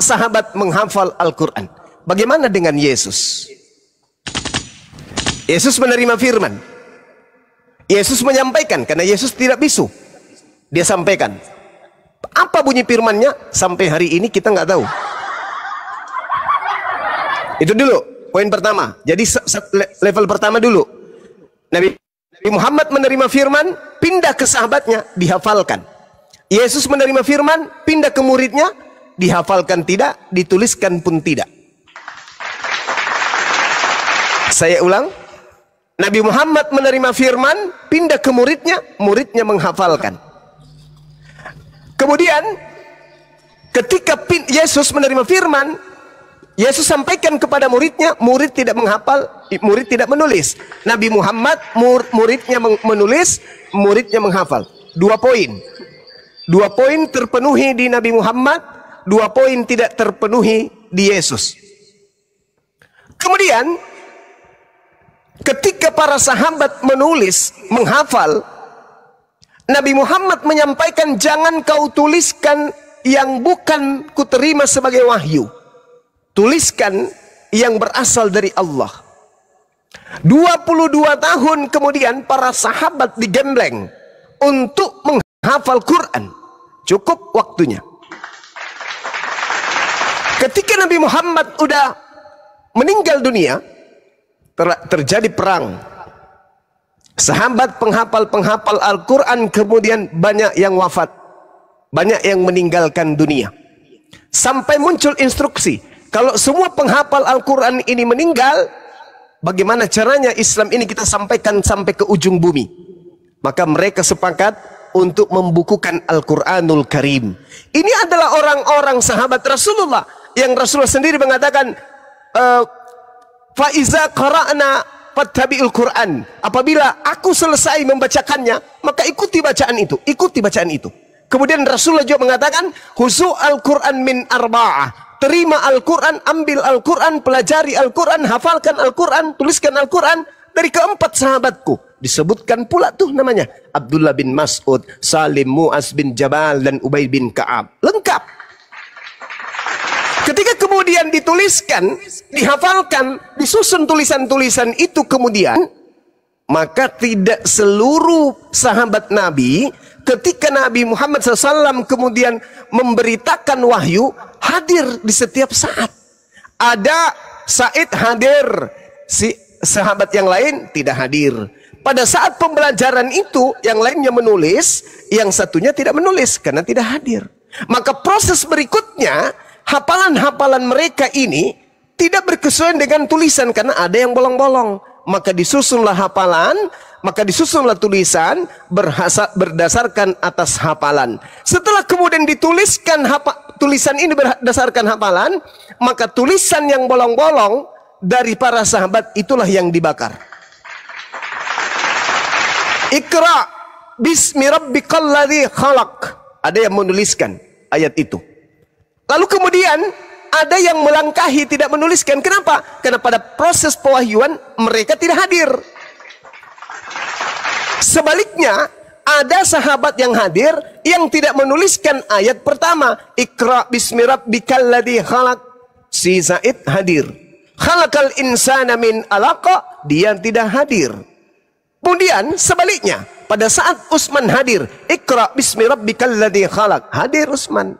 sahabat menghafal Al-Quran. Bagaimana dengan Yesus? Yesus menerima firman. Yesus menyampaikan, karena Yesus tidak bisu. Dia sampaikan. Apa bunyi firmannya? Sampai hari ini kita nggak tahu. Itu dulu, poin pertama. Jadi level pertama dulu. Nabi Muhammad menerima firman, pindah ke sahabatnya, dihafalkan. Yesus menerima firman, pindah ke muridnya, dihafalkan tidak, dituliskan pun tidak. Saya ulang. Nabi Muhammad menerima firman, pindah ke muridnya, muridnya menghafalkan. Kemudian ketika Yesus menerima firman, Yesus sampaikan kepada muridnya, murid tidak menghafal, murid tidak menulis. Nabi Muhammad, muridnya menulis, muridnya menghafal. 2 poin. 2 poin terpenuhi di Nabi Muhammad, 2 poin tidak terpenuhi di Yesus. Kemudian ketika para sahabat menulis, menghafal, Nabi Muhammad menyampaikan, jangan kau tuliskan yang bukan kuterima sebagai wahyu. Tuliskan yang berasal dari Allah. 22 tahun kemudian para sahabat digembleng untuk menghafal Quran. Cukup waktunya. Ketika Nabi Muhammad udah meninggal dunia, terjadi perang. Sahabat penghafal Al-Quran kemudian banyak yang wafat, banyak yang meninggalkan dunia. Sampai muncul instruksi, kalau semua penghafal Al-Quran ini meninggal, bagaimana caranya Islam ini kita sampaikan sampai ke ujung bumi? Maka mereka sepakat untuk membukukan Al-Quranul Karim. Ini adalah orang-orang sahabat Rasulullah, yang Rasulullah sendiri mengatakan, Faiza qara'na fattabi'ul Quran. Apabila aku selesai membacakannya, maka ikuti bacaan itu. Ikuti bacaan itu. Kemudian Rasulullah juga mengatakan, Huzu al-Quran min arba'ah. Terima Al-Quran, ambil Al-Quran, pelajari Al-Quran, hafalkan Al-Quran, tuliskan Al-Quran dari keempat sahabatku. Disebutkan pula tuh namanya. Abdullah bin Mas'ud, Salim, Mu'az bin Jabal, dan Ubay bin Ka'ab. Lengkap. Ketika kemudian dituliskan, dihafalkan, disusun tulisan-tulisan itu kemudian, maka tidak seluruh sahabat Nabi, ketika Nabi Muhammad SAW kemudian memberitakan wahyu, hadir di setiap saat. Ada Said hadir, si sahabat yang lain tidak hadir. Pada saat pembelajaran itu, yang lainnya menulis, yang satunya tidak menulis karena tidak hadir. Maka proses berikutnya, hafalan-hafalan mereka ini tidak berkesesuaian dengan tulisan karena ada yang bolong-bolong. Maka disusunlah hafalan, maka disusunlah tulisan berdasarkan atas hafalan. Setelah kemudian dituliskan tulisan ini berdasarkan hafalan, maka tulisan yang bolong-bolong dari para sahabat itulah yang dibakar. Iqra bismi rabbikal ladzi khalaq. Ada yang menuliskan ayat itu. Lalu kemudian ada yang melangkahi tidak menuliskan. Kenapa? Karena pada proses pewahyuan mereka tidak hadir. Sebaliknya, ada sahabat yang hadir yang tidak menuliskan ayat pertama. Iqra bismi rabbikal ladzi khalaq. Si Zaid hadir. Khalaqal insana min alaqa. Dia tidak hadir. Kemudian sebaliknya, pada saat Utsman hadir, Iqra bismi rabbikal ladzi khalaq. Hadir Utsman.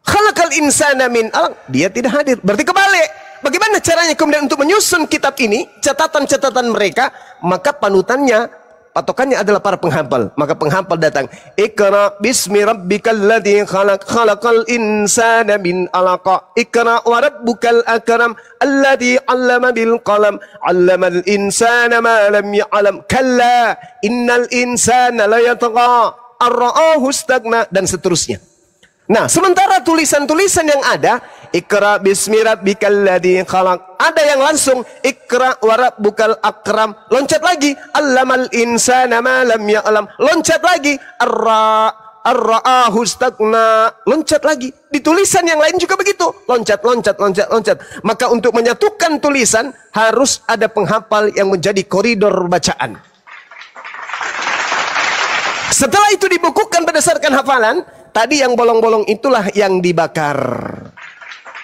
Khalaqal insana min alaq, dia tidak hadir. Berarti kebalik. Bagaimana caranya kemudian untuk menyusun kitab ini, catatan-catatan mereka? Maka panutannya, patokannya adalah para penghafal. Maka penghafal datang, Iqra bismi rabbikal ladzi khalaq, khalaqal insana min alaq. Iqra wa rabbukal akram alladzi 'allama bil qalam, 'allamal insana ma lam ya'lam. Kalla innal insana la yatgha ar-ra'ahu istaghna, dan seterusnya. Nah, sementara tulisan-tulisan yang ada, Iqra bismi rabbikal ladzi khalaq, ada yang langsung Iqra wa rabbukal akram, loncat lagi allamal insana ma lam ya'lam, loncat lagi ar-ra'ahu istaghna, loncat lagi. Di tulisan yang lain juga begitu, loncat. Maka untuk menyatukan tulisan harus ada penghafal yang menjadi koridor bacaan. Setelah itu dibukukan berdasarkan hafalan. Tadi yang bolong-bolong itulah yang dibakar.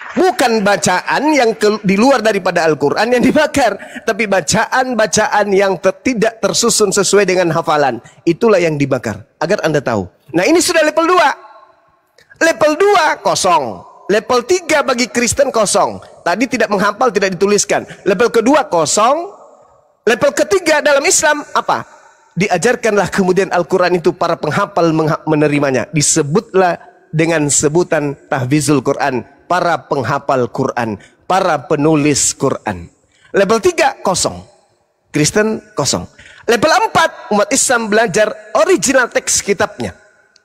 Bukan bacaan yang di luar daripada Al-Quran yang dibakar, tapi bacaan-bacaan yang tidak tersusun sesuai dengan hafalan. Itulah yang dibakar, agar Anda tahu. Nah, ini sudah level 2. Level 2 kosong. Level 3 bagi Kristen kosong. Tadi tidak menghafal, tidak dituliskan. Level kedua kosong. Level ketiga dalam Islam apa? Diajarkanlah kemudian Al-Quran itu, para penghafal menerimanya. Disebutlah dengan sebutan tahfizul Quran, para penghafal Quran, para penulis Quran. Level 3 kosong. Kristen kosong. Level 4 umat Islam belajar original teks kitabnya.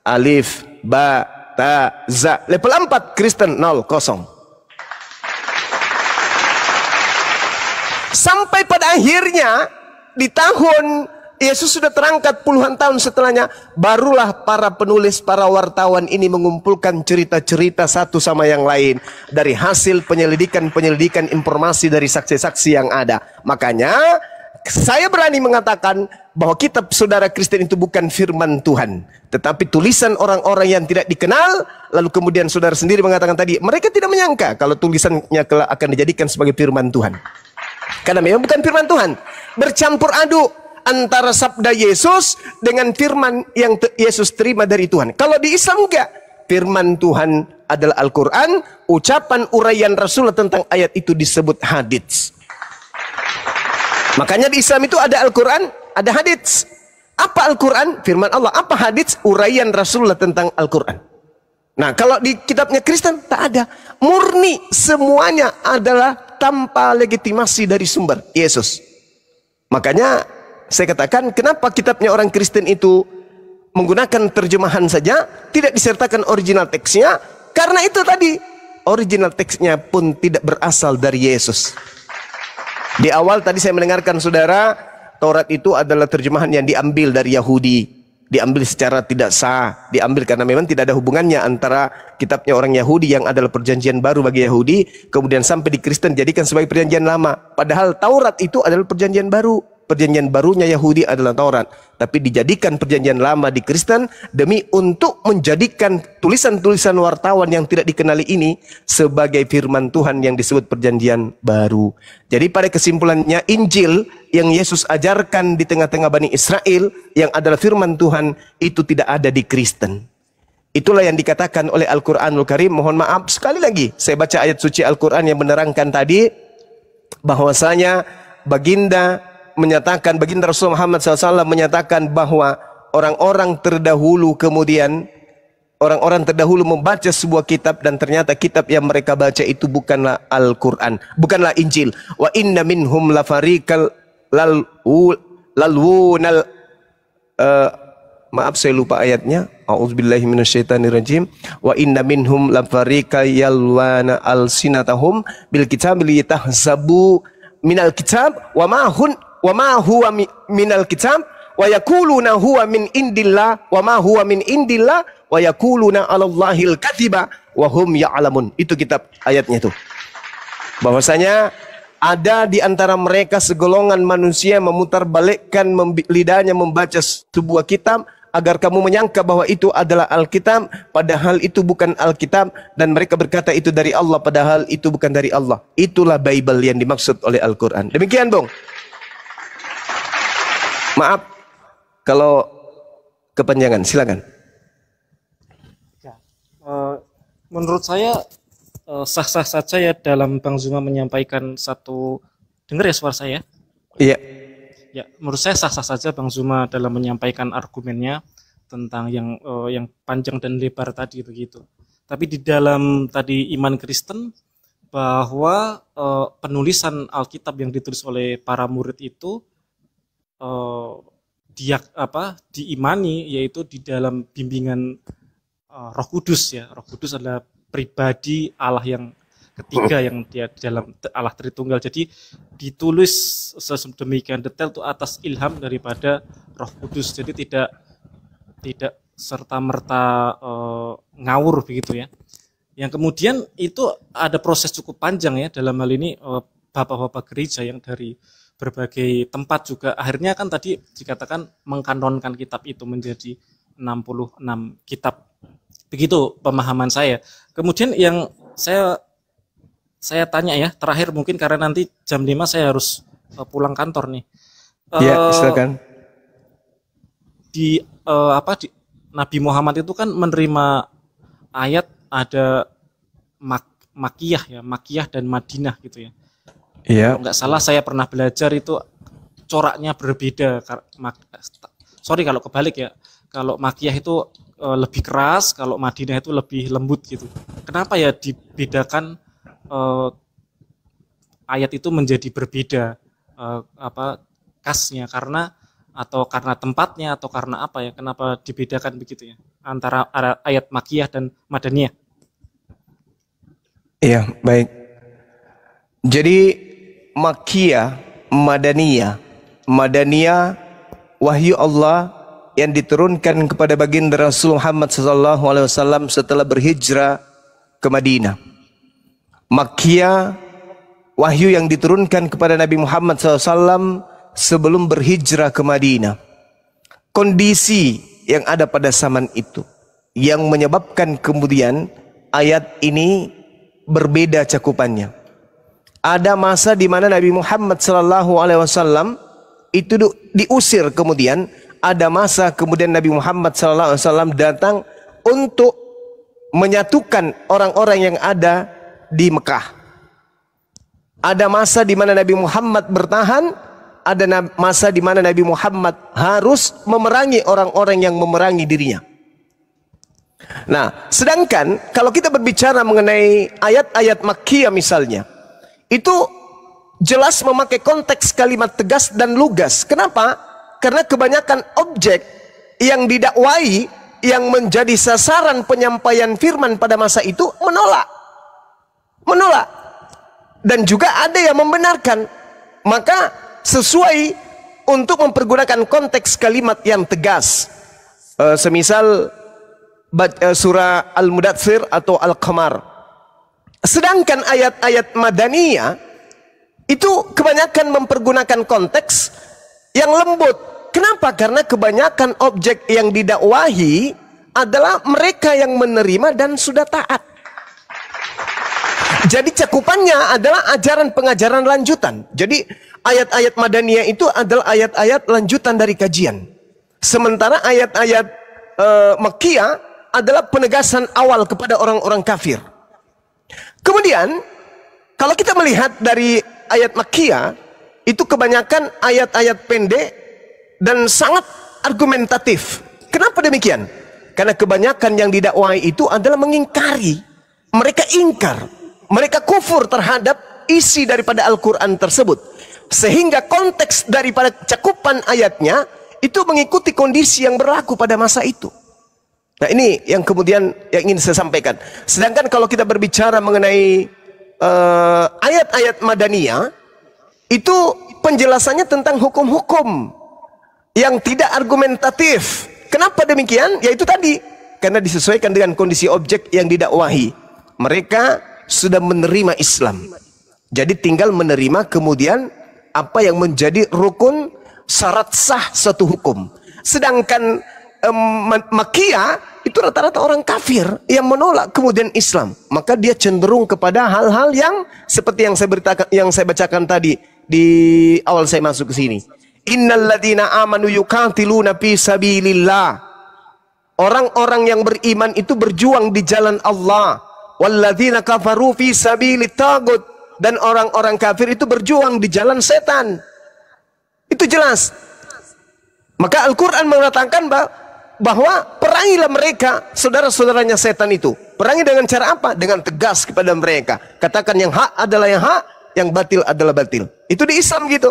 Alif, ba, ta, za. Level 4 Kristen 0 kosong. Sampai pada akhirnya di tahun Yesus sudah terangkat puluhan tahun setelahnya, barulah para penulis, para wartawan ini mengumpulkan cerita-cerita satu sama yang lain dari hasil penyelidikan informasi dari saksi-saksi yang ada. Makanya saya berani mengatakan bahwa kitab saudara Kristen itu bukan firman Tuhan, tetapi tulisan orang-orang yang tidak dikenal. Lalu kemudian saudara sendiri mengatakan tadi, mereka tidak menyangka kalau tulisannya kelak akan dijadikan sebagai firman Tuhan. Karena memang bukan firman Tuhan. Bercampur aduk antara sabda Yesus dengan firman yang Yesus terima dari Tuhan. Kalau di Islam enggak. Firman Tuhan adalah Al-Quran. Ucapan uraian Rasulullah tentang ayat itu disebut hadits. Makanya di Islam itu ada Al-Quran, ada hadits. Apa Al-Quran? Firman Allah. Apa hadits? Uraian Rasulullah tentang Al-Quran. Nah, kalau di kitabnya Kristen tak ada. Murni semuanya adalah tanpa legitimasi dari sumber Yesus. Makanya saya katakan, kenapa kitabnya orang Kristen itu menggunakan terjemahan saja, tidak disertakan original teksnya? Karena itu tadi, original teksnya pun tidak berasal dari Yesus. Di awal tadi saya mendengarkan saudara, Taurat itu adalah terjemahan yang diambil dari Yahudi. Diambil secara tidak sah, diambil karena memang tidak ada hubungannya antara kitabnya orang Yahudi yang adalah perjanjian baru bagi Yahudi, kemudian sampai di Kristen jadikan sebagai perjanjian lama. Padahal Taurat itu adalah perjanjian baru. Perjanjian barunya Yahudi adalah Taurat, tapi dijadikan perjanjian lama di Kristen demi untuk menjadikan tulisan-tulisan wartawan yang tidak dikenali ini sebagai firman Tuhan yang disebut perjanjian baru. Jadi pada kesimpulannya, Injil yang Yesus ajarkan di tengah-tengah Bani Israel yang adalah firman Tuhan itu tidak ada di Kristen. Itulah yang dikatakan oleh Al-Quranul Karim. Mohon maaf sekali lagi saya baca ayat suci Al-Quran yang menerangkan tadi bahwasanya baginda Rasul Muhammad SAW menyatakan bahwa orang-orang terdahulu membaca sebuah kitab dan ternyata kitab yang mereka baca itu bukanlah Al-Quran, bukanlah Injil. Wa inna minhum lafariqal lalwunal maaf saya lupa ayatnya. A'udzubillahi minasyaitonirrajim. Wa inna minhum lafariqal yalwana alsinatahum bil kitab liyatahsabu minal kitab wa ma huwa minal kitab wa yaquluna huwa min indillah wa ma huwa min indillah wa yaquluna 'alallahil kadziba wa hum ya'lamun. Itu kitab ayatnya itu. Bahwasanya ada di antara mereka segolongan manusia memutarbalikkan lidahnya membaca sebuah kitab agar kamu menyangka bahwa itu adalah Alkitab, padahal itu bukan Alkitab, dan mereka berkata itu dari Allah, padahal itu bukan dari Allah. Itulah Bible yang dimaksud oleh Al-Quran. Demikian, Bung. Maaf kalau kepanjangan, silakan. Ya, menurut saya sah-sah saja ya dalam Bang Zuma menyampaikan satu, dengar ya suara saya? Iya. Ya, menurut saya sah-sah saja Bang Zuma dalam menyampaikan argumennya tentang yang panjang dan lebar tadi begitu. Tapi di dalam tadi iman Kristen bahwa penulisan Alkitab yang ditulis oleh para murid itu diimani, yaitu di dalam bimbingan Roh Kudus ya. Roh Kudus adalah pribadi Allah yang ketiga yang dia dalam Allah Tritunggal. Jadi ditulis sedemikian detail itu atas ilham daripada Roh Kudus. Jadi tidak serta-merta ngawur begitu ya. Yang kemudian itu ada proses cukup panjang ya dalam hal ini bapak-bapak gereja yang dari berbagai tempat juga akhirnya kan tadi dikatakan mengkanonkan kitab itu menjadi 66 kitab. Begitu pemahaman saya. Kemudian yang saya saya tanya ya, terakhir mungkin karena nanti jam 5 saya harus pulang kantor nih. Ya, silakan. Di Nabi Muhammad itu kan menerima ayat ada Makkiyah ya, Makkiyah dan Madinah gitu ya. Iya. Kalau nggak salah saya pernah belajar itu coraknya berbeda. Sorry kalau kebalik ya. Kalau Makkiyah itu lebih keras, kalau Madinah itu lebih lembut gitu. Kenapa ya dibedakan ayat itu menjadi berbeda kasnya, karena tempatnya atau karena apa ya? Kenapa dibedakan begitu ya antara ayat Makkiyah dan Madaniyah? Iya, baik. Jadi Makkiyah, Madaniyah wahyu Allah yang diturunkan kepada baginda Rasul Muhammad SAW setelah berhijrah ke Madinah. Makkiyah wahyu yang diturunkan kepada Nabi Muhammad SAW sebelum berhijrah ke Madinah. Kondisi yang ada pada zaman itu yang menyebabkan kemudian ayat ini berbeda cakupannya. Ada masa di mana Nabi Muhammad SAW itu diusir, kemudian ada masa kemudian Nabi Muhammad SAW datang untuk menyatukan orang-orang yang ada di Mekah. Ada masa di mana Nabi Muhammad bertahan, ada masa di mana Nabi Muhammad harus memerangi orang-orang yang memerangi dirinya. Nah, sedangkan kalau kita berbicara mengenai ayat-ayat Makkiyah misalnya, itu jelas memakai konteks kalimat tegas dan lugas. Kenapa? Karena kebanyakan objek yang didakwai, yang menjadi sasaran penyampaian firman pada masa itu menolak. Dan juga ada yang membenarkan. Maka sesuai untuk mempergunakan konteks kalimat yang tegas. Semisal surah Al-Mudaththir atau Al-Qamar. Sedangkan ayat-ayat Madaniyah itu kebanyakan mempergunakan konteks yang lembut. Kenapa? Karena kebanyakan objek yang didakwahi adalah mereka yang menerima dan sudah taat. Jadi cakupannya adalah ajaran pengajaran lanjutan. Jadi ayat-ayat Madaniyah itu adalah ayat-ayat lanjutan dari kajian. Sementara ayat-ayat Makkiyah adalah penegasan awal kepada orang-orang kafir. Kemudian kalau kita melihat dari ayat Makkiyah, itu kebanyakan ayat-ayat pendek dan sangat argumentatif. Kenapa demikian? Karena kebanyakan yang didakwai itu adalah mengingkari. Mereka ingkar, mereka kufur terhadap isi daripada Al-Quran tersebut. Sehingga konteks daripada cakupan ayatnya itu mengikuti kondisi yang berlaku pada masa itu. Nah, ini yang kemudian yang ingin saya sampaikan. Sedangkan kalau kita berbicara mengenai ayat-ayat Madaniyah, itu penjelasannya tentang hukum-hukum yang tidak argumentatif. Kenapa demikian? Yaitu tadi, karena disesuaikan dengan kondisi objek yang didakwahi. Mereka sudah menerima Islam, jadi tinggal menerima kemudian apa yang menjadi rukun syarat sah suatu hukum. Sedangkan Makkiyah itu rata-rata orang kafir yang menolak kemudian Islam, maka dia cenderung kepada hal-hal yang seperti yang saya beritakan, yang saya bacakan tadi di awal saya masuk ke sini. Innalladzina amanu yuqatiluna fi sabilillah. Orang-orang yang beriman itu berjuang di jalan Allah. Walladzina kafaru fi sabilit tagut. Dan orang-orang kafir itu berjuang di jalan setan. Itu jelas. Maka Al-Quran mengatakan bahwa perangilah mereka, saudara-saudaranya setan itu. Perangi dengan cara apa? Dengan tegas kepada mereka. Katakan yang hak adalah yang hak, yang batil adalah batil. Itu di Islam gitu.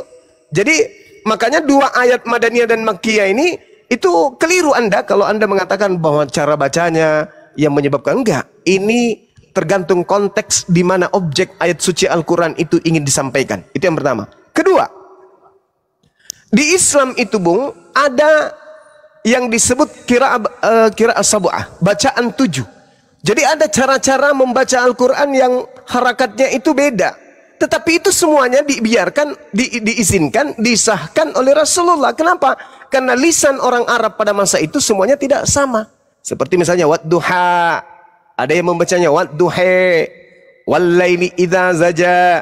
Jadi makanya dua ayat Madaniyah dan Makkiyah ini itu keliru Anda kalau Anda mengatakan bahwa cara bacanya yang menyebabkan. Enggak. Ini tergantung konteks di mana objek ayat suci Al-Quran itu ingin disampaikan. Itu yang pertama. Kedua, di Islam itu Bung, ada yang disebut qiraah sab'ah, bacaan 7. Jadi ada cara-cara membaca Al-Quran yang harakatnya itu beda. Tetapi itu semuanya dibiarkan, diizinkan, disahkan oleh Rasulullah. Kenapa? Karena lisan orang Arab pada masa itu semuanya tidak sama. Seperti misalnya wadduha, ada yang membacanya wadduhe, Wallaili idza zaja,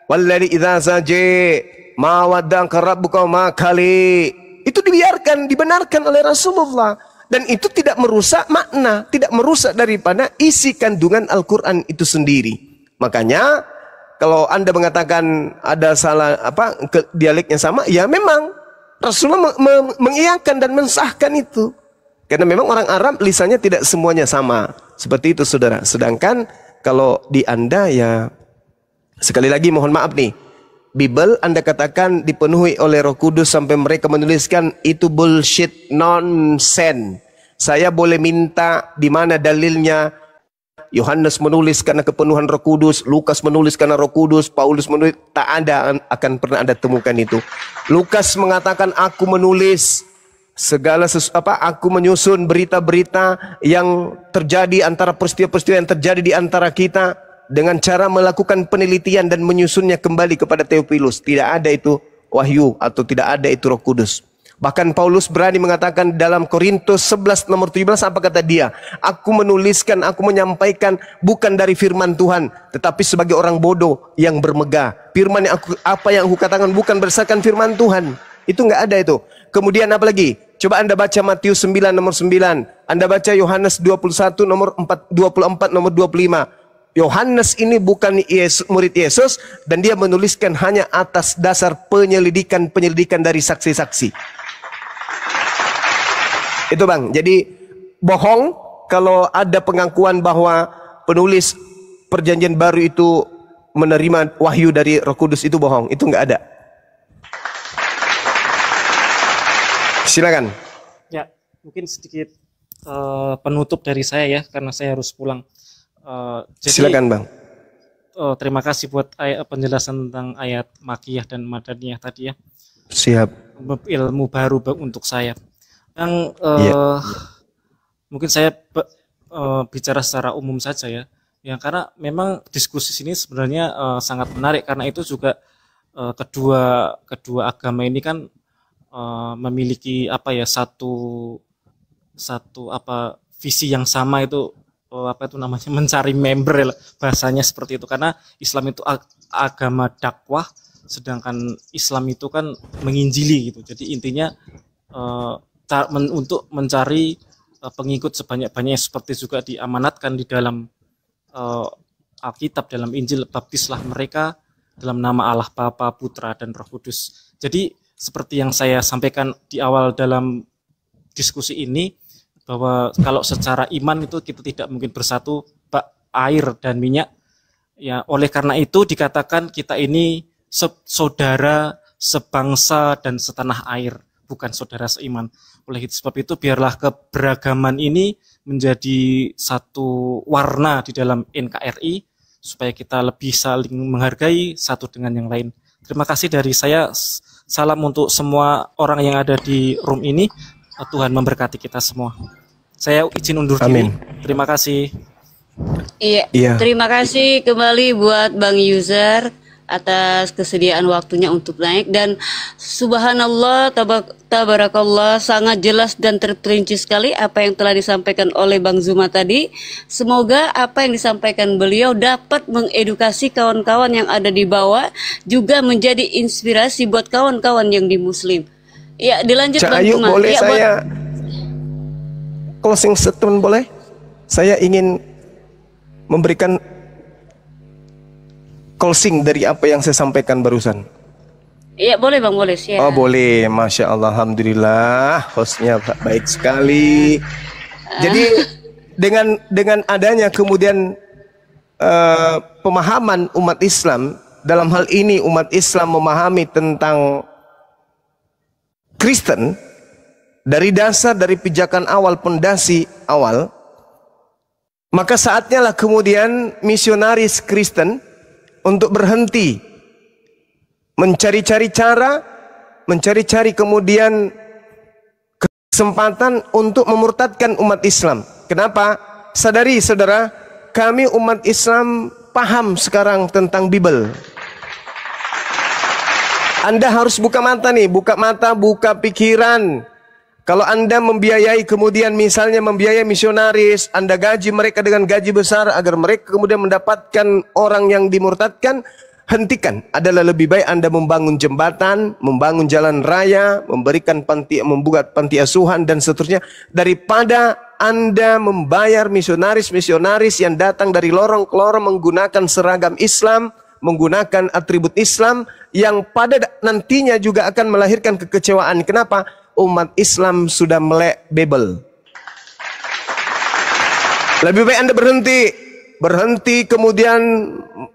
wallaili idza zaja, ma wadda'aka rabbuka ma kali. Itu dibiarkan, dibenarkan oleh Rasulullah. Dan itu tidak merusak makna, tidak merusak daripada isi kandungan Al-Quran itu sendiri. Makanya kalau Anda mengatakan ada salah dialeknya sama, ya memang Rasulullah mengiyakan dan mensahkan itu. Karena memang orang Arab lisannya tidak semuanya sama. Seperti itu saudara. Sedangkan kalau di Anda ya, sekali lagi mohon maaf nih, Bible Anda katakan dipenuhi oleh Roh Kudus sampai mereka menuliskan itu bullshit, nonsense. Saya boleh minta di mana dalilnya? Yohanes menulis karena kepenuhan Roh Kudus, Lukas menulis karena Roh Kudus, Paulus menulis, tak ada akan pernah Anda temukan itu. Lukas mengatakan aku menulis segala aku menyusun berita-berita yang terjadi antara peristiwa-peristiwa yang terjadi di antara kita dengan cara melakukan penelitian dan menyusunnya kembali kepada Theophilus. Tidak ada itu wahyu atau tidak ada itu Roh Kudus. Bahkan Paulus berani mengatakan dalam Korintus 11 nomor 17, apa kata dia? Aku menuliskan, aku menyampaikan bukan dari firman Tuhan, tetapi sebagai orang bodoh yang bermegah. Firman yang apa yang aku katakan bukan berdasarkan firman Tuhan. Itu enggak ada itu. Kemudian apa lagi? Coba Anda baca Matius 9 nomor 9. Anda baca Yohanes 21 nomor 24 nomor 25. Yohanes ini bukan murid Yesus dan dia menuliskan hanya atas dasar penyelidikan dari saksi-saksi. Itu bang, jadi bohong kalau ada pengakuan bahwa penulis perjanjian baru itu menerima wahyu dari Roh Kudus, itu bohong, itu nggak ada. Silakan. Ya, mungkin sedikit penutup dari saya ya, karena saya harus pulang. Silakan bang. Terima kasih buat penjelasan tentang ayat Makiyah dan Madaniyah tadi ya. Siap. Ilmu baru untuk saya. Yang mungkin saya bicara secara umum saja ya, karena memang diskusi sini sebenarnya sangat menarik karena itu juga kedua agama ini kan memiliki satu visi yang sama, itu namanya mencari member, bahasanya seperti itu, karena Islam itu agama dakwah sedangkan Islam itu kan menginjili gitu. Jadi intinya untuk mencari pengikut sebanyak-banyaknya, seperti juga diamanatkan di dalam Alkitab, dalam Injil, baptislah mereka dalam nama Allah Bapa, Putra, dan Roh Kudus. Jadi seperti yang saya sampaikan di awal dalam diskusi ini, bahwa kalau secara iman itu kita tidak mungkin bersatu air dan minyak ya, oleh karena itu dikatakan kita ini saudara sebangsa dan setanah air, bukan saudara seiman. Oleh sebab itu biarlah keberagaman ini menjadi satu warna di dalam NKRI supaya kita lebih saling menghargai satu dengan yang lain. Terima kasih dari saya. Salam untuk semua orang yang ada di room ini. Tuhan memberkati kita semua. Saya izin undur diri. Terima kasih. Iya. Terima kasih kembali buat Bang Yuzer atas kesediaan waktunya untuk naik, dan subhanallah, tabarakallah, sangat jelas dan terperinci sekali apa yang telah disampaikan oleh Bang Zuma tadi. Semoga apa yang disampaikan beliau dapat mengedukasi kawan-kawan yang ada di bawah, juga menjadi inspirasi buat kawan-kawan yang di Muslim. Ya, dilanjut Bang Zuma. Boleh ya, saya closing statement boleh? Saya ingin memberikan closing dari apa yang saya sampaikan barusan. Iya boleh bang, boleh sih. Oh boleh, masya Allah, alhamdulillah, hostnya baik sekali. Jadi dengan adanya kemudian pemahaman umat Islam, dalam hal ini umat Islam memahami tentang Kristen dari dasar, dari pijakan awal, pondasi awal, maka saatnya lah kemudian misionaris Kristen untuk berhenti mencari-cari cara, mencari-cari kemudian kesempatan untuk memurtadkan umat Islam. Kenapa? Sadari saudara, kami umat Islam paham sekarang tentang Bible. Anda harus buka mata nih, buka mata, buka pikiran. Kalau Anda membiayai, kemudian misalnya membiayai misionaris, Anda gaji mereka dengan gaji besar agar mereka kemudian mendapatkan orang yang dimurtadkan, hentikan. Adalah lebih baik Anda membangun jembatan, membangun jalan raya, memberikan membuat panti asuhan dan seterusnya, daripada Anda membayar misionaris-misionaris yang datang dari lorong ke lorong menggunakan seragam Islam, menggunakan atribut Islam yang pada nantinya juga akan melahirkan kekecewaan. Kenapa? Umat Islam sudah melek bebel. Lebih baik Anda berhenti kemudian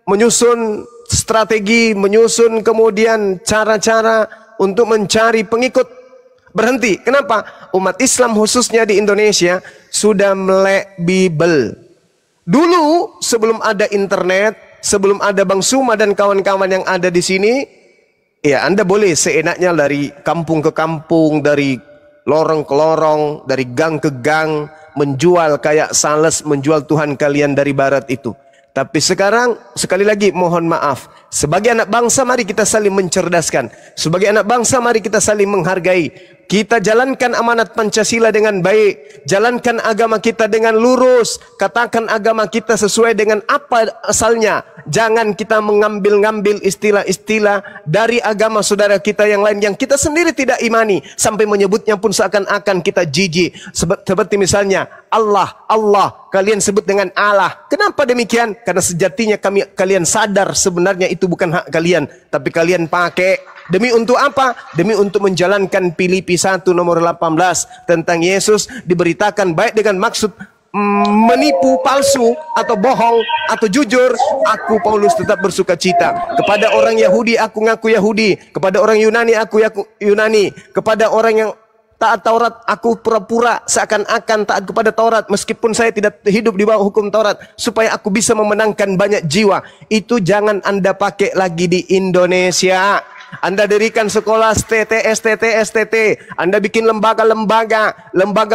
menyusun strategi, menyusun kemudian cara-cara untuk mencari pengikut. Berhenti. Kenapa? Umat Islam khususnya di Indonesia sudah melek bebel. Dulu sebelum ada internet, sebelum ada Bang Suma dan kawan-kawan yang ada di sini, ya, Anda boleh seenaknya dari kampung ke kampung, dari lorong ke lorong, dari gang ke gang, menjual kayak sales, menjual Tuhan kalian dari barat itu. Tapi sekarang, sekali lagi mohon maaf, sebagai anak bangsa mari kita saling mencerdaskan. Sebagai anak bangsa mari kita saling menghargai. Kita jalankan amanat Pancasila dengan baik. Jalankan agama kita dengan lurus. Katakan agama kita sesuai dengan apa asalnya. Jangan kita mengambil-ngambil istilah-istilah dari agama saudara kita yang lain yang kita sendiri tidak imani. Sampai menyebutnya pun seakan-akan kita jijik. Seperti misalnya Allah, Allah. Kalian sebut dengan Allah. Kenapa demikian? Karena sejatinya kalian sadar sebenarnya itu bukan hak kalian. Tapi kalian pakai. Demi untuk apa? Demi untuk menjalankan Filipi 1 nomor 18 tentang Yesus diberitakan baik dengan maksud menipu palsu atau bohong atau jujur. Aku Paulus tetap bersuka cita. Kepada orang Yahudi aku ngaku Yahudi. Kepada orang Yunani aku Yunani. Kepada orang yang taat Taurat aku pura-pura seakan-akan taat kepada Taurat meskipun saya tidak hidup di bawah hukum Taurat, supaya aku bisa memenangkan banyak jiwa. Itu jangan Anda pakai lagi di Indonesia. Anda dirikan sekolah STT, Anda bikin lembaga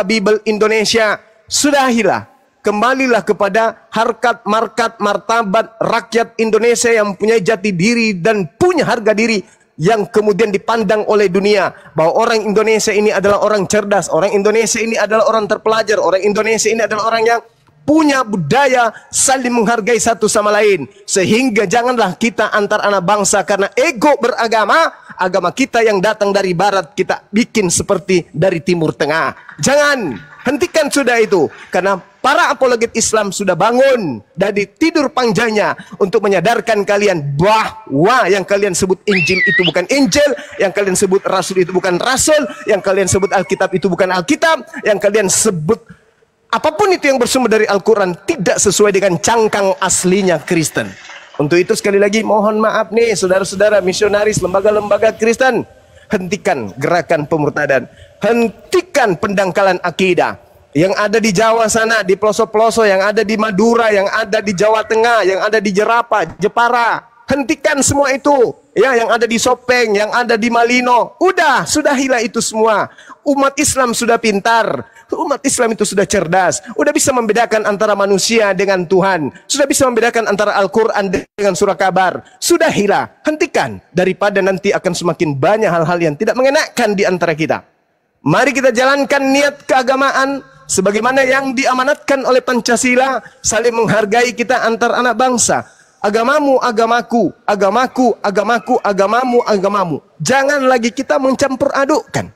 Bible Indonesia. Sudahilah, kembalilah kepada harkat, markat, martabat rakyat Indonesia yang punya jati diri dan punya harga diri, yang kemudian dipandang oleh dunia bahwa orang Indonesia ini adalah orang cerdas, orang Indonesia ini adalah orang terpelajar, orang Indonesia ini adalah orang yang punya budaya saling menghargai satu sama lain. Sehingga janganlah kita antar anak bangsa karena ego beragama, agama kita yang datang dari barat kita bikin seperti dari timur tengah. Jangan, hentikan sudah itu. Karena para apologet Islam sudah bangun dari tidur panjangnya untuk menyadarkan kalian bahwa yang kalian sebut Injil itu bukan Injil, yang kalian sebut Rasul itu bukan Rasul, yang kalian sebut Alkitab itu bukan Alkitab, yang kalian sebut apapun itu yang bersumber dari Al-Quran tidak sesuai dengan cangkang aslinya Kristen. Untuk itu sekali lagi mohon maaf nih saudara-saudara misionaris lembaga-lembaga Kristen. Hentikan gerakan pemurtadan. Hentikan pendangkalan akidah. Yang ada di Jawa sana, di pelosok-pelosok, yang ada di Madura, yang ada di Jawa Tengah, yang ada di Jerapa, Jepara. Hentikan semua itu. Ya, yang ada di Sopeng, yang ada di Malino. Sudahilah itu semua. Umat Islam sudah pintar. Umat Islam itu sudah cerdas. Sudah bisa membedakan antara manusia dengan Tuhan. Sudah bisa membedakan antara Al-Quran dengan surah kabar. Sudahilah, hentikan. Daripada nanti akan semakin banyak hal-hal yang tidak mengenakan di antara kita. Mari kita jalankan niat keagamaan sebagaimana yang diamanatkan oleh Pancasila. Saling menghargai kita antar anak bangsa. Agamamu, agamaku, agamaku, agamaku, agamamu, agamamu. Jangan lagi kita mencampur adukkan.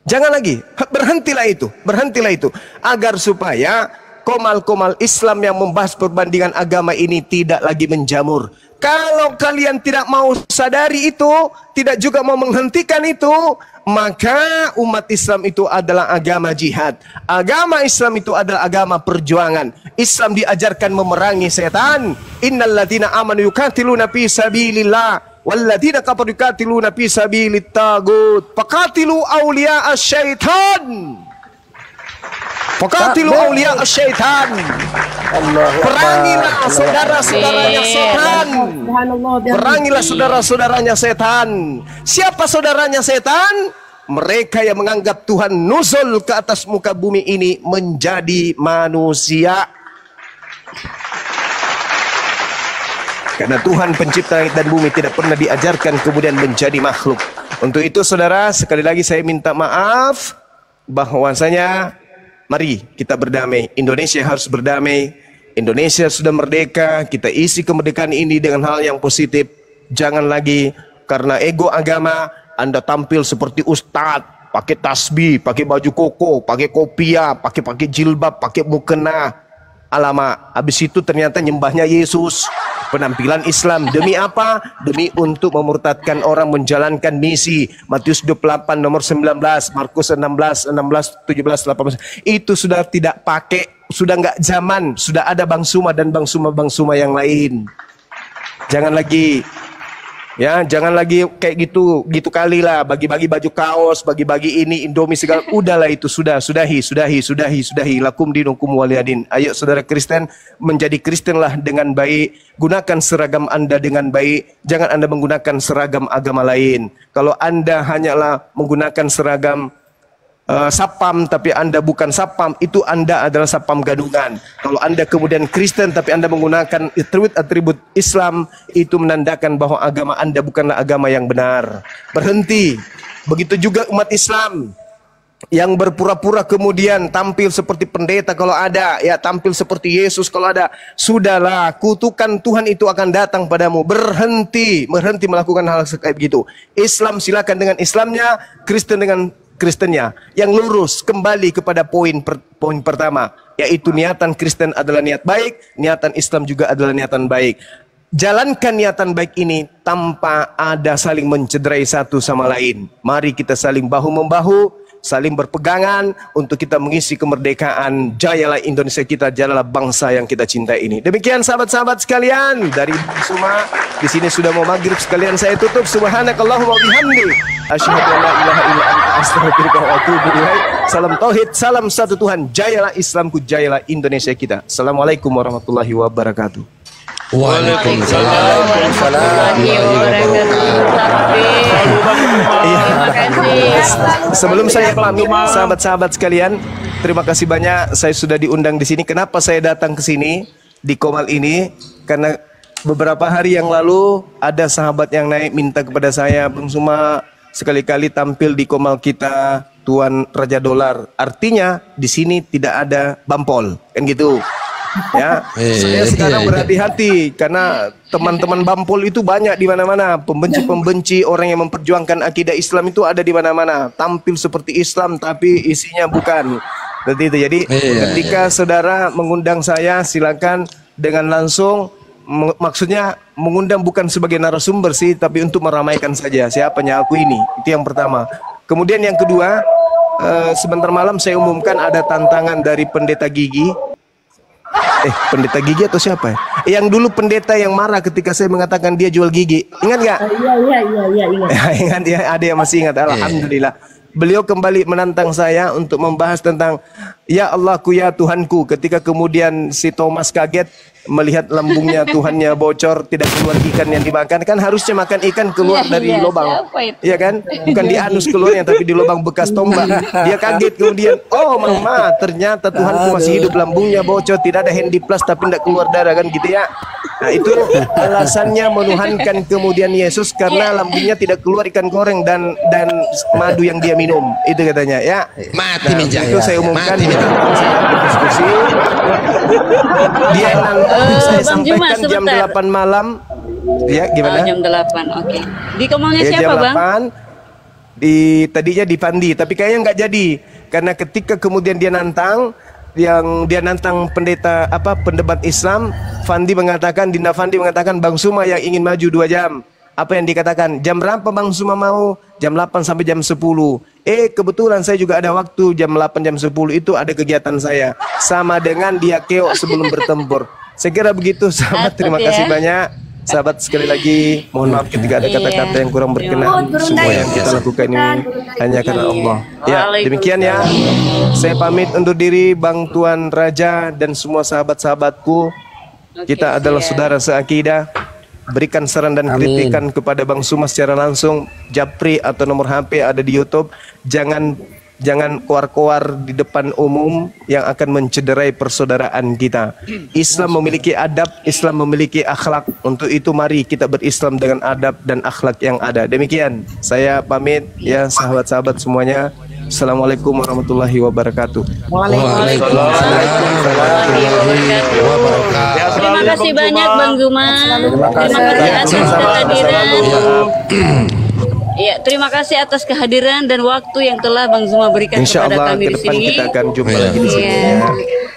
Jangan lagi, berhentilah itu, agar supaya komal-komal Islam yang membahas perbandingan agama ini tidak lagi menjamur. Kalau kalian tidak mau sadari itu, tidak juga mau menghentikan itu, maka umat Islam itu adalah agama jihad. Agama Islam itu adalah agama perjuangan. Islam diajarkan memerangi setan. Innalladzina amanu yuqatiluna fi sabilillah walladzina kafaru yuqatiluna fi sabilit tagut. Faqatilu awliya asyaitan. Faqatilu awliya asyaitan. Perangilah saudara-saudaranya setan. Perangilah saudara-saudaranya setan. Siapa saudaranya setan? Mereka yang menganggap Tuhan nuzul ke atas muka bumi ini menjadi manusia. Karena Tuhan pencipta langit dan bumi tidak pernah diajarkan kemudian menjadi makhluk. Untuk itu saudara, sekali lagi saya minta maaf bahwasanya mari kita berdamai. Indonesia harus berdamai. Indonesia sudah merdeka. Kita isi kemerdekaan ini dengan hal yang positif. Jangan lagi karena ego agama Anda tampil seperti ustadz, pakai tasbih, pakai baju koko, pakai kopiah, pakai jilbab, pakai mukena. Alamak, habis itu ternyata nyembahnya Yesus. Penampilan Islam demi apa? Demi untuk memurtadkan orang menjalankan misi. Matius 28 nomor 19, Markus 16, 17, 18. Itu sudah tidak pakai, sudah nggak zaman, sudah ada Bang Suma dan Bang Suma yang lain. Jangan lagi jangan lagi kayak gitu kali lah, bagi-bagi baju kaos, bagi-bagi ini Indomie segala. Udahlah itu, sudahi. Lakum dinukum waliyadin. Ayo saudara Kristen, menjadi Kristen lah dengan baik. Gunakan seragam Anda dengan baik. Jangan Anda menggunakan seragam agama lain. Kalau Anda hanyalah menggunakan seragam sapam tapi Anda bukan sapam, itu Anda adalah sapam gadungan. Kalau Anda kemudian Kristen tapi Anda menggunakan atribut Islam, itu menandakan bahwa agama Anda bukanlah agama yang benar. Berhenti. Begitu juga umat Islam yang berpura-pura kemudian tampil seperti pendeta kalau ada, tampil seperti Yesus kalau ada. Sudahlah, kutukan Tuhan itu akan datang padamu. Berhenti melakukan hal kayak begitu. Islam silakan dengan Islamnya, Kristen dengan Kristennya. Yang lurus kembali kepada poin pertama, yaitu niatan Kristen adalah niat baik, niatan Islam juga adalah niatan baik. Jalankan niatan baik ini tanpa ada saling mencederai satu sama lain. Mari kita saling bahu-membahu, saling berpegangan untuk kita mengisi kemerdekaan. Jayalah Indonesia kita, jayalah bangsa yang kita cintai ini. Demikian sahabat-sahabat sekalian dari Suma. Di sini sudah mau maghrib sekalian, saya tutup. Subhanakallahumma wa bihamdi, asyhadu an la ilaha illa anta, astaghfiruka wa atubu ilaik. Salam tauhid, salam satu Tuhan. Jayalah Islamku, jayalah Indonesia kita. Assalamualaikum warahmatullahi wabarakatuh. Waalaikumsalam warahmatullahi wabarakatuh. Sebelum saya pamit, sahabat-sahabat sekalian, terima kasih banyak saya sudah diundang di sini. Kenapa saya datang ke sini di Komal ini? Karena beberapa hari yang lalu ada sahabat yang naik minta kepada saya, Bang Suma, sekali-kali tampil di Komal kita, Tuan Raja Dolar. Artinya di sini tidak ada bampol, kan gitu. Ya, saya sekarang berhati-hati karena teman-teman bampol itu banyak di mana-mana. Pembenci-pembenci, orang yang memperjuangkan akidah Islam itu ada di mana-mana. Tampil seperti Islam tapi isinya bukan. Jadi ketika saudara mengundang saya, silakan dengan langsung. Maksudnya mengundang bukan sebagai narasumber sih, tapi untuk meramaikan saja. Siapanya aku ini. Itu yang pertama. Kemudian yang kedua, sebentar malam saya umumkan ada tantangan dari pendeta Gigi. Pendeta Gigi atau siapa ya? Yang dulu pendeta yang marah ketika saya mengatakan dia jual gigi. Ingat nggak? Iya, ingat. Ingat ya, ada yang masih ingat. Alhamdulillah. Beliau kembali menantang saya untuk membahas tentang ya Allahku ya Tuhanku. Ketika kemudian si Thomas kaget melihat lambungnya Tuhannya bocor, tidak keluar ikan yang dimakan. Kan harusnya makan ikan keluar dari lubang, iya kan? Bukan di anus keluarnya, tapi di lubang bekas tombak. Dia kaget kemudian, oh mama, ternyata Tuhanku masih hidup, lambungnya bocor, tidak ada handiplas tapi tidak keluar darah, kan gitu ya. Nah itu alasannya menuhankan kemudian Yesus karena lambungnya tidak keluar ikan goreng dan madu yang dia minum, itu katanya ya. Mati minjak. Itu saya umumkan di diskusi. Dia saya sampaikan jam 8 malam. Ya, gimana? Jam 8, oke. Di Komalnya siapa, jam 8, Bang? Tadinya di Pandi, tapi kayaknya nggak jadi. Karena ketika kemudian dia nantang pendeta pendebat Islam, Dinda Fandi mengatakan Bang Suma yang ingin maju 2 jam. Apa yang dikatakan? Jam berapa Bang Suma mau? Jam 8 sampai jam 10. Kebetulan saya juga ada waktu jam 8 jam 10 itu ada kegiatan saya. Sama dengan dia keok sebelum bertempur. Saya kira begitu sahabat, terima kasih banyak. Sahabat sekali lagi, mohon maaf ketika ada kata-kata yang kurang berkenan. Semua yang kita lakukan ini hanya karena Allah. Ya, demikian ya. Saya pamit undur diri Bang Tuan Raja dan semua sahabat-sahabatku. Kita adalah saudara seakidah. Berikan saran dan kritikan kepada Bang Suma secara langsung, Japri atau nomor HP ada di YouTube. Jangan jangan keluar-keluar di depan umum yang akan mencederai persaudaraan kita. Islam memiliki adab, Islam memiliki akhlak. Untuk itu mari kita berislam dengan adab dan akhlak yang ada. Demikian, saya pamit ya sahabat-sahabat semuanya. Assalamualaikum warahmatullahi wabarakatuh. Waalaikumsalam warahmatullahi wabarakatuh. Terima kasih banyak Bang Zuma. Terima kasih atas kehadiran. Ya, terima kasih atas kehadiran dan waktu yang telah Bang Zuma berikan kepada kami di sini. Kita akan jumpa lagi di sini.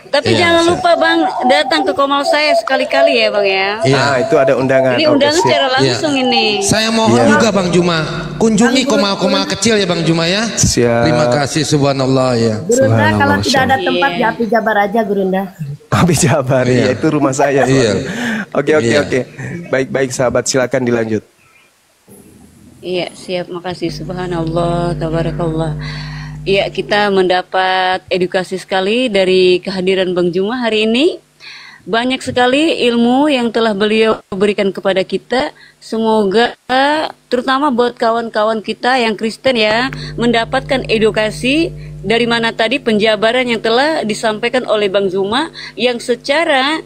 Tapi jangan lupa Bang datang ke Komal saya sekali-kali ya Bang ya. Itu ada undangan. Ini undangan secara langsung ini. Saya mohon juga Bang Juma, kunjungi Komal-Komal kecil ya Bang Juma ya. Siap. Terima kasih subhanallah ya. Gurunda kalau tidak ada tempat di Api Jabar aja Gurunda. Api Jabar ya, itu rumah saya. Iya. Oke. Baik sahabat, silakan dilanjut. Iya, siap. Makasih. Subhanallah, tabarakallah. Iya, kita mendapat edukasi sekali dari kehadiran Bang Juma hari ini. Banyak sekali ilmu yang telah beliau berikan kepada kita. Semoga terutama buat kawan-kawan kita yang Kristen ya, mendapatkan edukasi dari mana tadi penjabaran yang telah disampaikan oleh Bang Zuma yang secara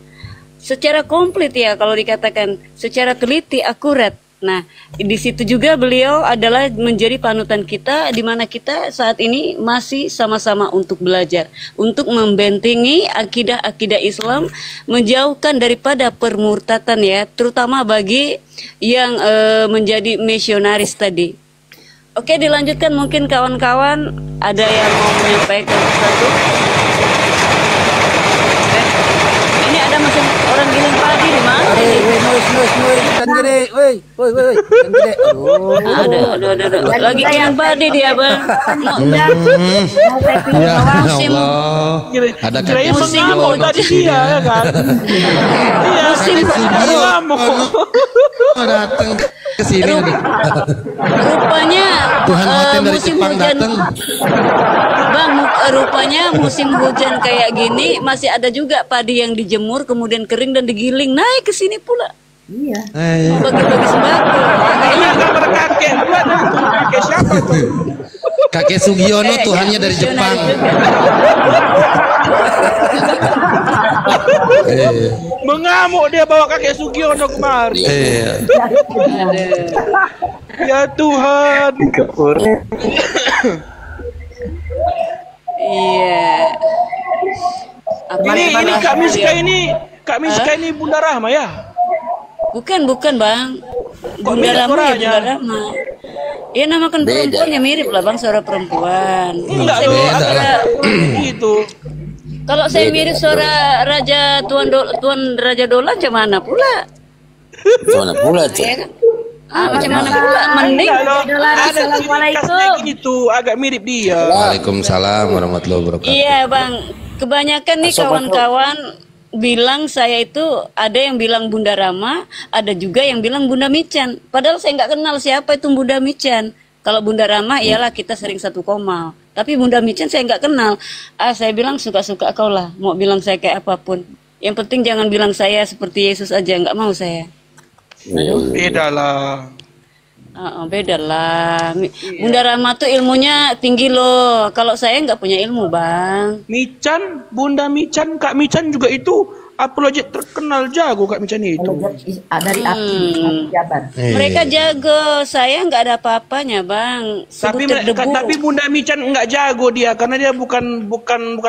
komplit ya, kalau dikatakan secara teliti, akurat. Nah, di situ juga beliau adalah menjadi panutan kita, di mana kita saat ini masih sama-sama untuk belajar, untuk membentengi akidah-akidah Islam, menjauhkan daripada permurtatan ya, terutama bagi yang menjadi misionaris tadi. Oke, dilanjutkan mungkin kawan-kawan ada yang mau menyampaikan sesuatu. Ini ada mesin orang giling padi di mana? Ada. Lagi giling padi dia Bang. Ya Allah. Ada musim tadi dia ya kan. Iya, musim datang ke sini. Rupanya Tuhan Hoten dari musim Jepang hujan. datang. Bang, rupanya musim hujan kayak gini masih ada juga padi yang dijemur kemudian kering dan digiling naik ke sini pula. Iya. Mau bagi-bagi sembako. Ini gambar kakek pula tuh. Kakek siapa tuh? Kakek Sugiono Tuhannya dari Jepang. Mengamuk dia bawa kakek Sugiono kemari. Ya Tuhan. Iya. Ini Kak Miska ini Bunda Rahma ya? Bukan Bang. Kok Bunda beda Rahma ya suaranya? Bunda Rahma. Ya namakan perempuannya mirip lah Bang, suara perempuan. Enggak Saya loh, mirip ada suara- gitu. Kalau saya mirip suara Raja Tuan Raja Dolan macam mana pula? Mana pula tuh? Ya kan? Macam mana pula? Mending Enggak loh. Dolan, Ada ciri assalamualaikum. khasnya gitu, agak mirip dia. Waalaikumsalam warahmatullahi wabarakatuh. Iya Bang, kebanyakan nih kawan-kawan bilang saya itu ada yang bilang Bunda Rama, ada juga yang bilang Bunda Mican. Padahal saya nggak kenal siapa itu Bunda Mican. Kalau Bunda Rama iyalah kita sering satu Komal. Tapi Bunda Mican saya nggak kenal. Saya bilang suka-suka kau lah. Mau bilang saya kayak apapun. Yang penting jangan bilang saya seperti Yesus aja, nggak mau saya. Beda lah. Beda lah. Bunda Rama tuh ilmunya tinggi loh. Kalau saya nggak punya ilmu Bang. Mican, Bunda Mican, Kak Mican juga itu apologet terkenal jago Kak Mican itu. Dari Api Jabar. Mereka jago, saya nggak ada apa-apanya Bang. Tapi Sebut terdebu. tapi Bunda Mican nggak jago dia karena dia bukan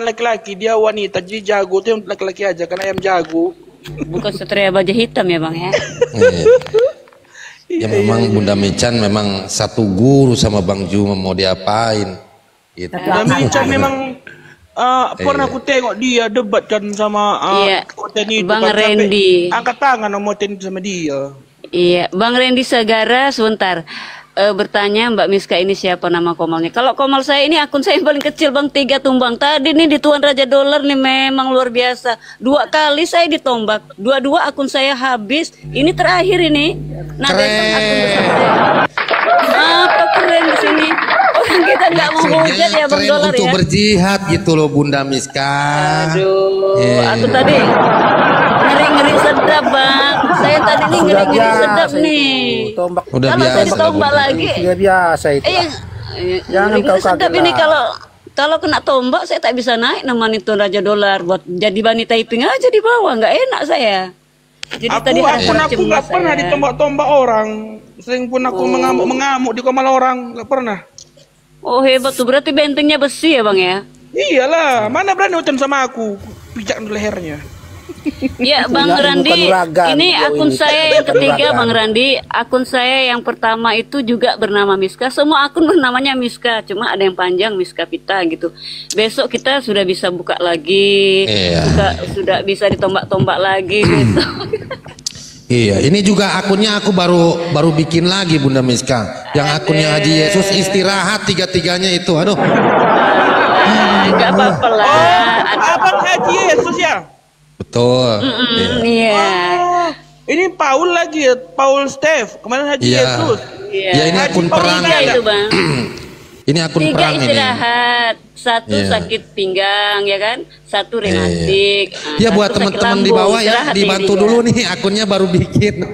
laki-laki, dia wanita. Jadi jago tuh yang laki-laki aja karena yang jago. Bukan satria baja hitam ya Bang ya. Ya memang Bunda Mican memang satu guru sama Bang Juma, mau diapain gitu. Bunda Mican memang pernah aku tengok dia debat kan sama konten itu Bang kan, sampai Randy. angkat tangan sama sama dia. Iya, Bang Randy Sagara sebentar. Bertanya Mbak Miska ini siapa nama komalnya. Kalau komal saya ini akun saya yang paling kecil Bang, 3 tumbang. Tadi nih di Tuan Raja Dolar nih memang luar biasa. 2 kali saya ditombak. 2 akun saya habis. Ini terakhir ini. Nah, besok akun besar saya. Apa keren di sini. Orang kita nggak mau hujat ya Bang Keren Dolar untuk ya. berjihad gitu loh Bunda Miska. Aduh, aku tadi ngeri-ngeri sedap Bang. Saya tadi nih ngeri-ngeri sedap nih. Udah Kalau saya biasa ditombak Bunda. lagi. Sudah biasa itu. Jangan Jangan kau kau sedap kaget ini lah. kalau Kalau kena tombak saya tak bisa naik namanya itu Raja Dolar. Buat jadi Bani Taiping aja di bawah, nggak enak saya. Jadi tadi aku nggak pernah ditombak-tombak orang. Sering pun aku mengamuk-mengamuk di komal orang, nggak pernah. Oh hebat tuh, berarti bentengnya besi ya Bang ya? Iyalah, mana berani hutan sama aku, pijak di lehernya. Ya Bang Randi, ini akun saya yang ketiga Bang Randi. Akun saya yang pertama itu juga bernama Miska. Semua akun namanya Miska, cuma ada yang panjang Miska Pita gitu. Besok kita sudah bisa buka lagi, sudah bisa ditombak-tombak lagi gitu. Iya, ini juga akunnya aku baru bikin lagi Bunda Miska. Yang akunnya Haji Yesus istirahat tiga-tiganya itu. Aduh. Enggak apa-apa lah. Abang Haji Yesus ya? Betul. Iya. Ini Paul lagi ya, Paul Steph. Kemarin Haji Yesus. Iya. Ya ini akun perang itu Bang. Ini akun 3 perang ini. istirahat, 1 sakit pinggang ya kan, 1 rematik. Ya buat teman-teman di bawah ya dibantu dulu nih akunnya baru bikin.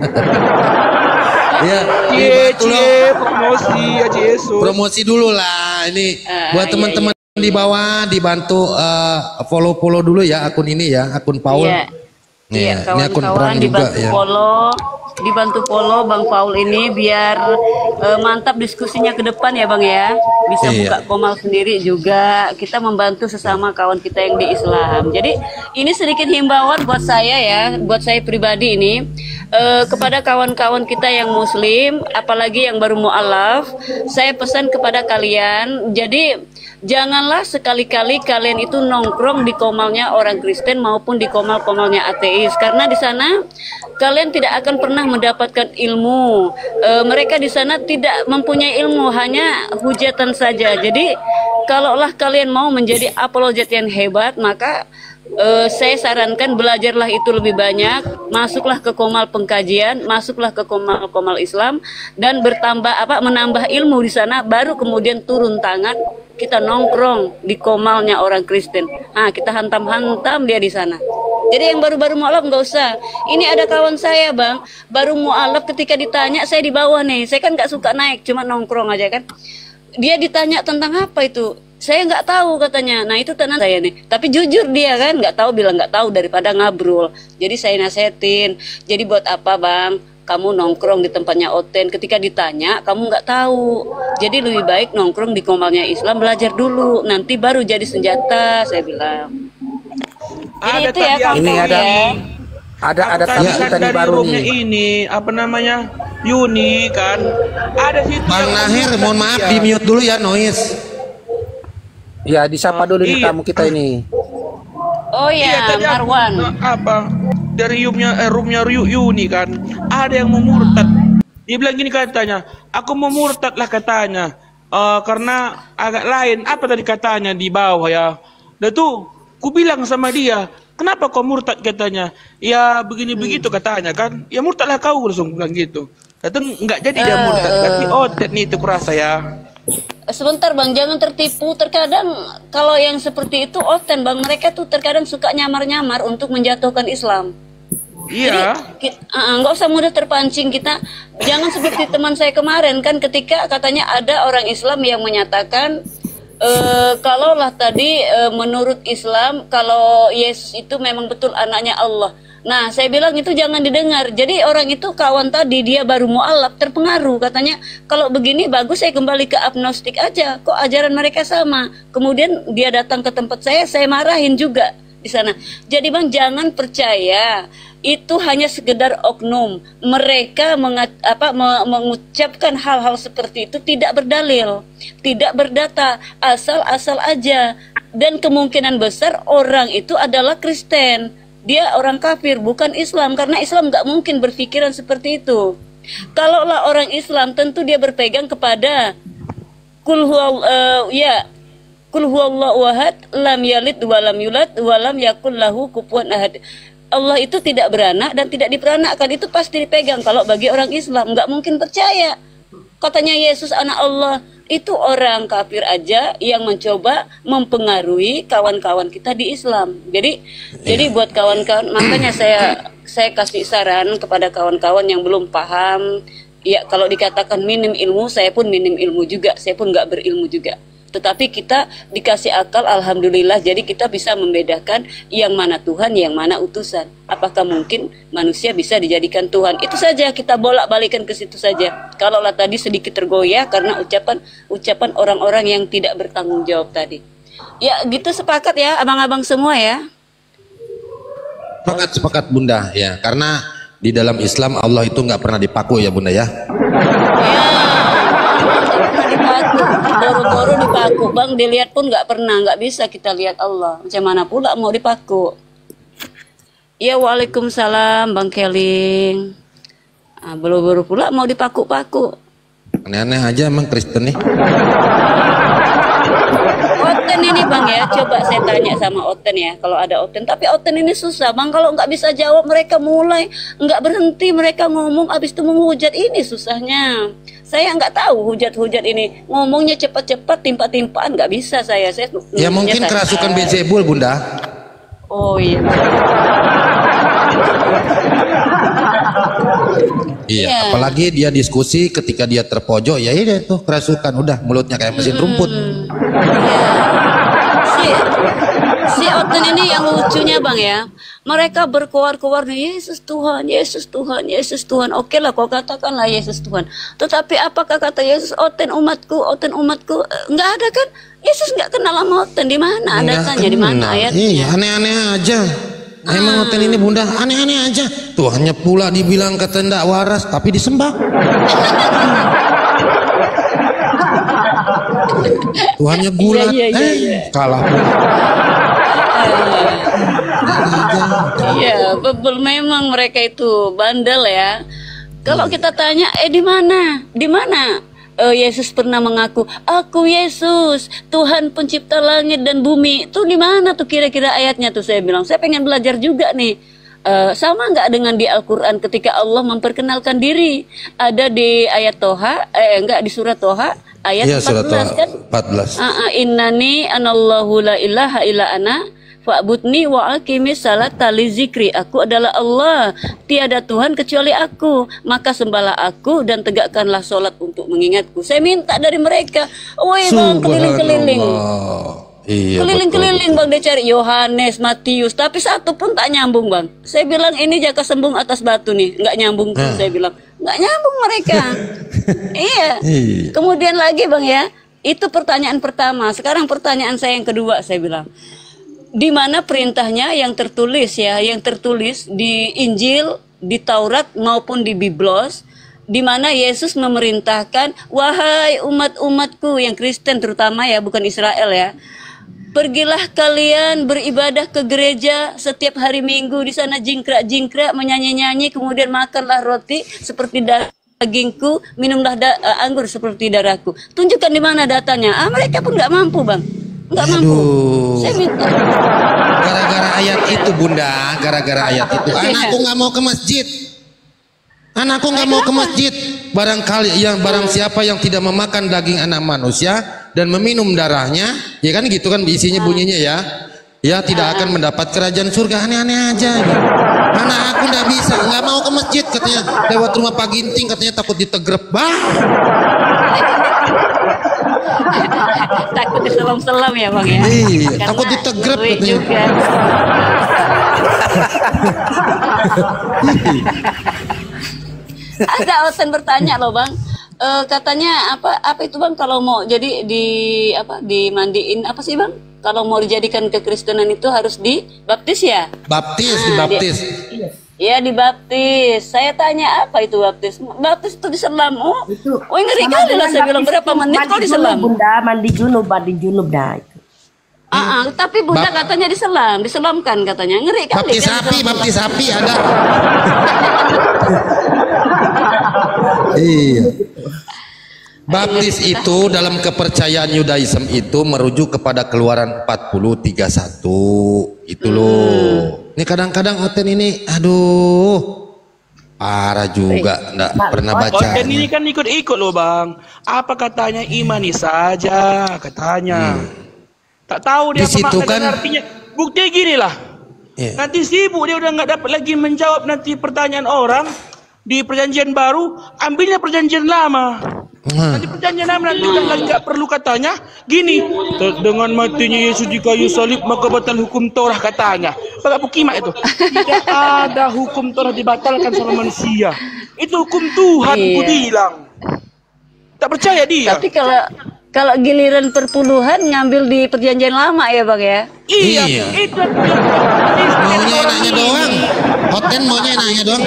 Ya, promosi Haji Yesus. Promosi dulu lah ini buat teman-teman di bawah dibantu follow dulu ya akun ini ya, akun Paul. Iya, kawan-kawan dibantu follow Bang Paul ini biar mantap diskusinya ke depan ya Bang ya. Bisa buka komal sendiri juga. Kita membantu sesama kawan kita yang di Islam. Jadi ini sedikit himbauan buat saya ya, buat saya pribadi ini. Kepada kawan-kawan kita yang muslim, apalagi yang baru mu'alaf, saya pesan kepada kalian, jadi janganlah sekali-kali kalian itu nongkrong di komalnya orang Kristen maupun di komal-komalnya ateis, karena di sana kalian tidak akan pernah mendapatkan ilmu. Mereka di sana tidak mempunyai ilmu, hanya hujatan saja. Jadi kalaulah kalian mau menjadi apologet yang hebat, maka saya sarankan belajarlah itu lebih banyak, masuklah ke komal pengkajian, masuklah ke komal Islam dan menambah ilmu di sana, baru kemudian turun tangan kita nongkrong di komalnya orang Kristen. Nah, kita hantam-hantam dia di sana. Jadi yang baru-baru mualaf nggak usah. Ini ada kawan saya Bang, baru mualaf ketika ditanya saya di bawah nih, saya kan nggak suka naik, cuma nongkrong aja kan. Dia ditanya tentang apa itu? Saya nggak tahu katanya. Nah itu tenang saya nih. Tapi jujur dia kan nggak tahu, bilang nggak tahu daripada ngabrol. Jadi saya nasehatin. Jadi buat apa Bang? Kamu nongkrong di tempatnya Oten. Ketika ditanya kamu nggak tahu. Jadi lebih baik nongkrong di komalnya Islam, belajar dulu. Nanti baru jadi senjata. Saya bilang. Jadi itu ya kawan-kawan. Ada tamu kita nih baru nih. Ini apa namanya? Yuni kan. Ada situ. Bang Nahir, mohon maaf di mute dulu ya noise. Ya, disapa dulu nih tamu kita ini. Oh ya, Marwan. Apa? Dari roomnya Yuni kan. Ada yang mau murtad. Dia bilang gini katanya, aku mau murtad lah katanya. Karena agak lain. Apa tadi katanya di bawah ya? Dan tuh, ku bilang sama dia, kenapa kau murtad katanya? Ya begini begitu katanya kan. Ya murtadlah kau, langsung bilang gitu. Dan nggak jadi dia murtad. Berarti otet nih itu kurasa ya. Sebentar Bang, jangan tertipu. Terkadang kalau yang seperti itu Oten Bang, mereka tuh terkadang suka nyamar-nyamar untuk menjatuhkan Islam. Iya. Jadi nggak usah mudah terpancing kita. Jangan seperti teman saya kemarin kan, ketika katanya ada orang Islam yang menyatakan kalaulah tadi menurut Islam kalau Yesus itu memang betul anaknya Allah. Nah, saya bilang itu jangan didengar. Jadi orang itu kawan tadi dia baru mualaf terpengaruh, katanya kalau begini bagus saya kembali ke agnostik aja. Kok ajaran mereka sama? Kemudian dia datang ke tempat saya marahin juga di sana. Jadi Bang jangan percaya itu hanya sekedar oknum. Mereka mengucapkan hal-hal seperti itu tidak berdalil, tidak berdata, asal-asal aja. Dan kemungkinan besar orang itu adalah Kristen. Dia orang kafir, bukan Islam, karena Islam nggak mungkin berpikiran seperti itu. Kalaulah orang Islam, tentu dia berpegang kepada kul huwallahu ahad, lam yalid walam yulad walam yakul lahu kufuwan ahad. Allah itu tidak beranak dan tidak diperanakkan, itu pasti dipegang. Kalau bagi orang Islam nggak mungkin percaya. Katanya Yesus anak Allah, itu orang kafir aja yang mencoba mempengaruhi kawan-kawan kita di Islam. Jadi buat kawan-kawan, makanya saya kasih saran kepada kawan-kawan yang belum paham. Ya kalau dikatakan minim ilmu, saya pun minim ilmu juga, saya pun nggak berilmu juga. Tetapi kita dikasih akal, alhamdulillah, jadi kita bisa membedakan yang mana Tuhan, yang mana utusan. Apakah mungkin manusia bisa dijadikan Tuhan? Itu saja, kita bolak-balikan ke situ saja. Kalaulah tadi sedikit tergoyah karena ucapan orang-orang yang tidak bertanggung jawab tadi. Ya gitu, sepakat ya abang-abang semua ya. Sepakat Bunda ya, karena di dalam Islam Allah itu nggak pernah dipaku ya Bunda ya. Boro-boro dipaku bang, dilihat pun nggak pernah, nggak bisa kita lihat Allah. Macam mana pula mau dipaku? Ya waalaikumsalam bang Keling. Boro-boro pula mau dipaku-paku. Aneh-aneh aja emang Kristen nih. Oten ini bang ya, coba saya tanya sama Oten ya, kalau ada Oten. Tapi Oten ini susah bang, kalau nggak bisa jawab mereka mulai nggak berhenti mereka ngomong, abis itu menghujat, ini susahnya. Saya nggak tahu hujat-hujat ini, ngomongnya cepat-cepat, timpa-timpaan, nggak bisa saya. Ya mungkin kerasukan Beelzebul Bunda. Oh iya. Iya, apalagi dia diskusi ketika dia terpojok, ya ini tuh kerasukan, udah mulutnya kayak mesin rumput. Si Oten ini yang lucunya bang ya, mereka berkoar-koar Yesus Tuhan, Yesus Tuhan, Yesus Tuhan. Oke lah, kau katakanlah Yesus Tuhan. Tetapi apakah kata Yesus Oten umatku, nggak ada kan? Yesus nggak kenal sama Oten. Di mana datanya? Di mana ayatnya? Iya, aneh-aneh aja. Emang Oten ini Bunda aneh-aneh aja. Tuhannya pula dibilang kata ndak waras tapi disembah. Tuhannya gula, kalah pula. Iya, betul, memang mereka itu bandel ya. Kalau kita tanya, di mana? Di mana? Yesus pernah mengaku, aku Yesus, Tuhan pencipta langit dan bumi. Itu di mana tuh kira-kira ayatnya tuh? Saya bilang, saya pengen belajar juga nih. Sama nggak dengan di Al-Quran ketika Allah memperkenalkan diri? Ada di ayat Toha, enggak di surat Toha ayat 14 kan? 14. Innani anallahu la ilaha illa ana fa'budni wa aqimis salata li zikri. Aku adalah Allah, tiada Tuhan kecuali aku, maka sembahlah aku dan tegakkanlah sholat untuk mengingatku. Saya minta dari mereka, woi bang, keliling-keliling. Iya, keliling-keliling bang, dia cari Yohanes, Matius, tapi satu pun tak nyambung bang. Saya bilang ini jaka sembung atas batu nih, nggak nyambung tuh. Saya bilang nggak nyambung mereka. Iya. Kemudian lagi bang ya, itu pertanyaan pertama. Sekarang pertanyaan saya yang kedua, saya bilang, di mana perintahnya yang tertulis ya, yang tertulis di Injil, di Taurat maupun di Biblos, di mana Yesus memerintahkan, wahai umat-umatku yang Kristen terutama ya, bukan Israel ya, pergilah kalian beribadah ke gereja setiap hari Minggu, di sana jingkrak-jingkrak, menyanyi-nyanyi, kemudian makanlah roti seperti dagingku, minumlah anggur seperti darahku. Tunjukkan di mana datanya. Mereka pun nggak mampu bang, nggak mampu. Saya minta. Gara-gara ayat itu Bunda, gara-gara ayat itu, anakku nggak mau ke masjid. Anakku nggak mau ke masjid. Barang siapa yang tidak memakan daging anak manusia dan meminum darahnya, ya kan gitu kan isinya bunyinya ya, ya tidak akan mendapat kerajaan surga. Aneh-aneh aja. Anak aku nggak bisa, nggak mau ke masjid katanya. Lewat rumah Pak Ginting katanya takut ditegrep. Takut diselam-selam ya bang ya. Iya, takut ditegrep katanya. Ada Oten bertanya loh bang, katanya apa itu bang, kalau mau jadi dimandiin apa sih bang? Kalau mau dijadikan kekristenan itu harus dibaptis ya? Dibaptis. Iya dibaptis. Saya tanya apa itu baptis? Baptis itu diselam. Oh ngeri kali lah, saya bilang berapa menit kok diselam? Bunda mandi junub dah itu. Tapi Bunda katanya diselamkan katanya, ngeri kali. Baptis sapi ada. Iya. Baptis itu dalam kepercayaan Yudaism itu merujuk kepada Keluaran 40:31 itu loh. Ini kadang-kadang Oten ini aduh parah juga, enggak pernah baca. Oten ini kan ikut-ikut loh bang. Apa katanya imani saja katanya. Tak tahu dia apa makna dan artinya. Bukti gini lah. Nanti sibuk dia udah nggak dapat lagi menjawab nanti pertanyaan orang di perjanjian baru, ambilnya perjanjian lama. Nanti perjanjian lama nanti kan lagi nggak perlu katanya gini, dengan matinya Yesus di kayu salib maka batal hukum Torah katanya. Pakai Pukimak itu. Tidak ada hukum Torah dibatalkan sama manusia. Itu hukum Tuhan, ku bilang. Tak percaya dia. Tapi kalau giliran perpuluhan ngambil di perjanjian lama ya Bang ya? Iya. Itu maunya enaknya doang. Hoten maunya enaknya doang.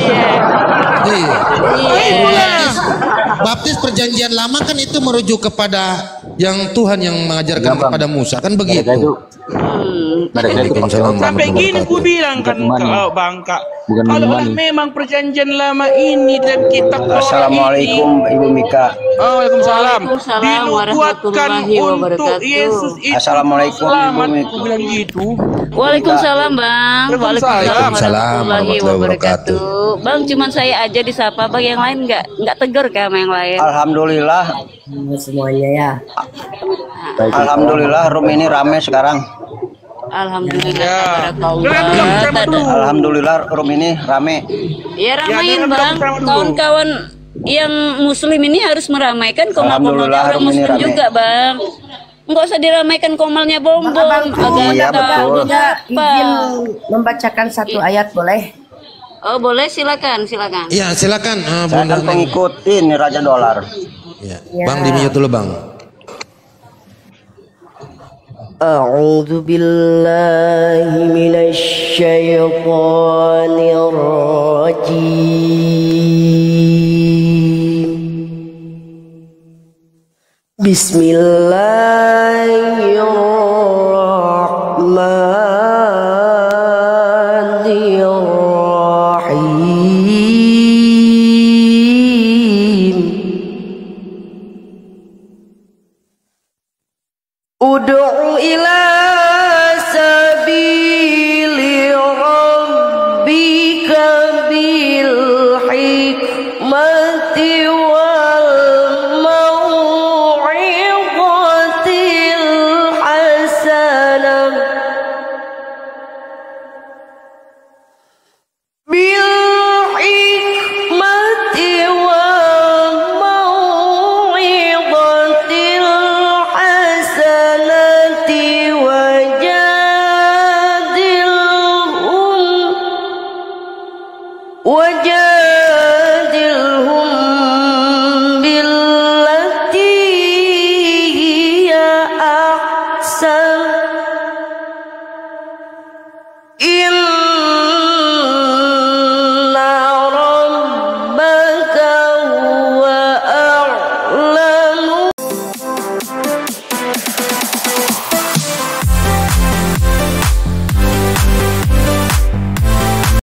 Baptis perjanjian lama kan itu merujuk kepada yang Tuhan yang mengajarkan kepada Musa kan begitu. Sampai gini ku bilang kan Bang Kak, kalau memang perjanjian lama ini dan kitab Torah ini. Assalamualaikum Ibu Mika. Waalaikumsalam. Dinubuatkan untuk Yesus itu. Assalamualaikum Ibu Mika. Ku bilang gitu. Waalaikumsalam Bang. Waalaikumsalam warahmatullahi wabarakatuh. Bang, cuman saya aja disapa Bang, yang lain nggak tegar kah sama yang lain? Alhamdulillah semuanya ya. Alhamdulillah room ini rame sekarang. Alhamdulillah. Alhamdulillah room ini rame. Ya ramein Bang. Kawan-kawan yang muslim ini harus meramaikan komal-komalnya orang muslim juga Bang. Enggak usah diramaikan komalnya bom-bom. Iya betul. Izin membacakan satu ayat boleh? Oh boleh, silakan. Iya silakan. Saya kan pengikut ini Raja Dolar. Ya. Bang di mute dulu Bang. A'udzu billahi minasy syaithanir rajim. Bismillahirrahmanirrahim. Ud'u ila